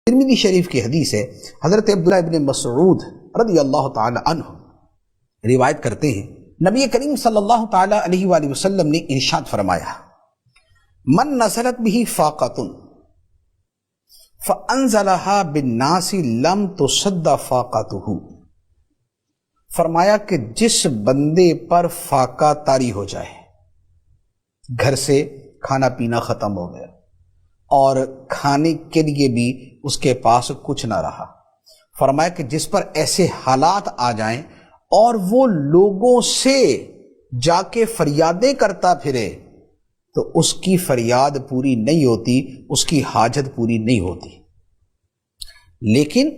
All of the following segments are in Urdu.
ترمذی شریف کی حدیث ہے، حضرت عبداللہ ابن مسعود رضی اللہ تعالی عنہ روایت کرتے ہیں، نبی کریم صلی اللہ تعالی علیہ وآلہ وسلم نے ارشاد فرمایا، من نزلت به فاقۃ فانزلها بالناس لم تصد فاقته، فرمایا کہ جس بندے پر فاقہ طاری ہو جائے، گھر سے کھانا پینا ختم ہو گیا اور کھانے کے لیے بھی اس کے پاس کچھ نہ رہا، فرمایا کہ جس پر ایسے حالات آ جائیں اور وہ لوگوں سے جا کے فریادیں کرتا پھرے تو اس کی فریاد پوری نہیں ہوتی، اس کی حاجت پوری نہیں ہوتی۔ لیکن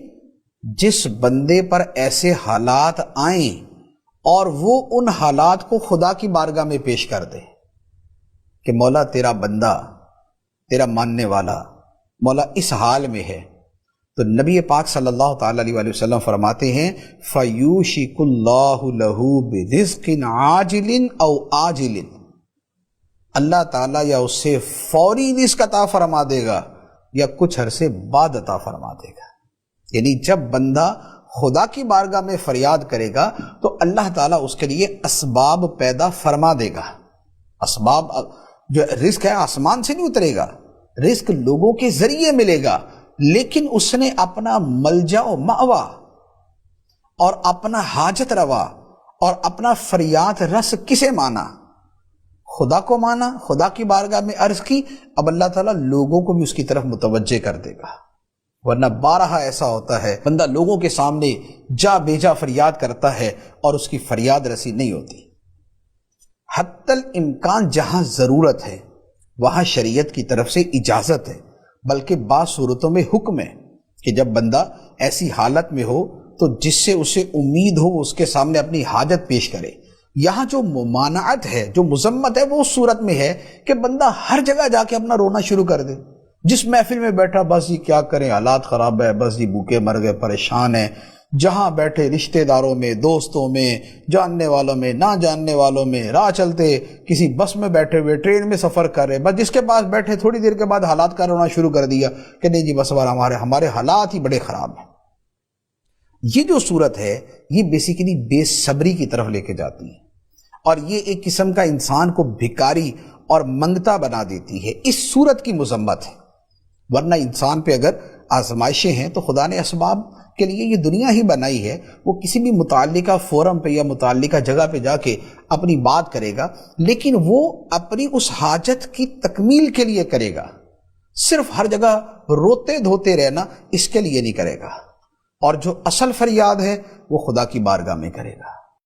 جس بندے پر ایسے حالات آئیں اور وہ ان حالات کو خدا کی بارگاہ میں پیش کر دے کہ مولا تیرا بندہ، تیرا ماننے والا مولا اس حال میں ہے، تو نبی پاک صلی اللہ تعالی علیہ وآلہ وسلم فرماتے ہیں فَيُوشِكُ اللَّهُ لَهُ بِرِزْقٍ عَاجِلٍ أَوْ آجِلٍ، اللہ تعالیٰ یا اس سے فوری رزق عطا فرما دے گا یا کچھ عرصے بعد عطا فرما دے گا۔ یعنی جب بندہ خدا کی بارگاہ میں فریاد کرے گا تو اللہ تعالیٰ اس کے لیے اسباب پیدا فرما دے گا۔ اسباب، جو رزق ہے آسمان سے نہیں اترے گا، رزق لوگوں کے ذریعے ملے گا، لیکن اس نے اپنا ملجا و مأوا اور اپنا حاجت روا اور اپنا فریاد رس کسے مانا؟ خدا کو مانا، خدا کی بارگاہ میں عرض کی، اب اللہ تعالیٰ لوگوں کو بھی اس کی طرف متوجہ کر دے گا۔ ورنہ بارہا ایسا ہوتا ہے بندہ لوگوں کے سامنے جا بیجا فریاد کرتا ہے اور اس کی فریاد رسی نہیں ہوتی۔ حتی الامکان جہاں ضرورت ہے وہاں شریعت کی طرف سے اجازت ہے، بلکہ بعض صورتوں میں حکم ہے کہ جب بندہ ایسی حالت میں ہو تو جس سے اسے امید ہو وہ اس کے سامنے اپنی حاجت پیش کرے۔ یہاں جو ممانعت ہے، جو مذمت ہے، وہ اس صورت میں ہے کہ بندہ ہر جگہ جا کے اپنا رونا شروع کر دے، جس محفل میں بیٹھا بس یہ کیا کریں، حالات خراب ہے، بس یہ بھوکے مر گئے، پریشان ہے، جہاں بیٹھے رشتہ داروں میں، دوستوں میں، جاننے والوں میں، نہ جاننے والوں میں، راہ چلتے کسی بس میں بیٹھے ہوئے، ٹرین میں سفر کر رہے، بس جس کے پاس بیٹھے تھوڑی دیر کے بعد حالات کا رونا شروع کر دیا کہ نہیں جی بس ہمارے حالات ہی بڑے خراب ہیں۔ یہ جو صورت ہے یہ بیسیکلی بے صبری کی طرف لے کے جاتی ہے اور یہ ایک قسم کا انسان کو بھکاری اور منگتا بنا دیتی ہے، اس صورت کی مذمت ہے۔ ورنہ انسان پہ اگر آزمائشیں ہیں تو خدا نے اسباب کے لیے یہ دنیا ہی بنائی ہے، وہ کسی بھی متعلقہ فورم پہ یا متعلقہ جگہ پہ جا کے اپنی بات کرے گا، لیکن وہ اپنی اس حاجت کی تکمیل کے لیے کرے گا، صرف ہر جگہ روتے دھوتے رہنا اس کے لیے نہیں کرے گا، اور جو اصل فریاد ہے وہ خدا کی بارگاہ میں کرے گا۔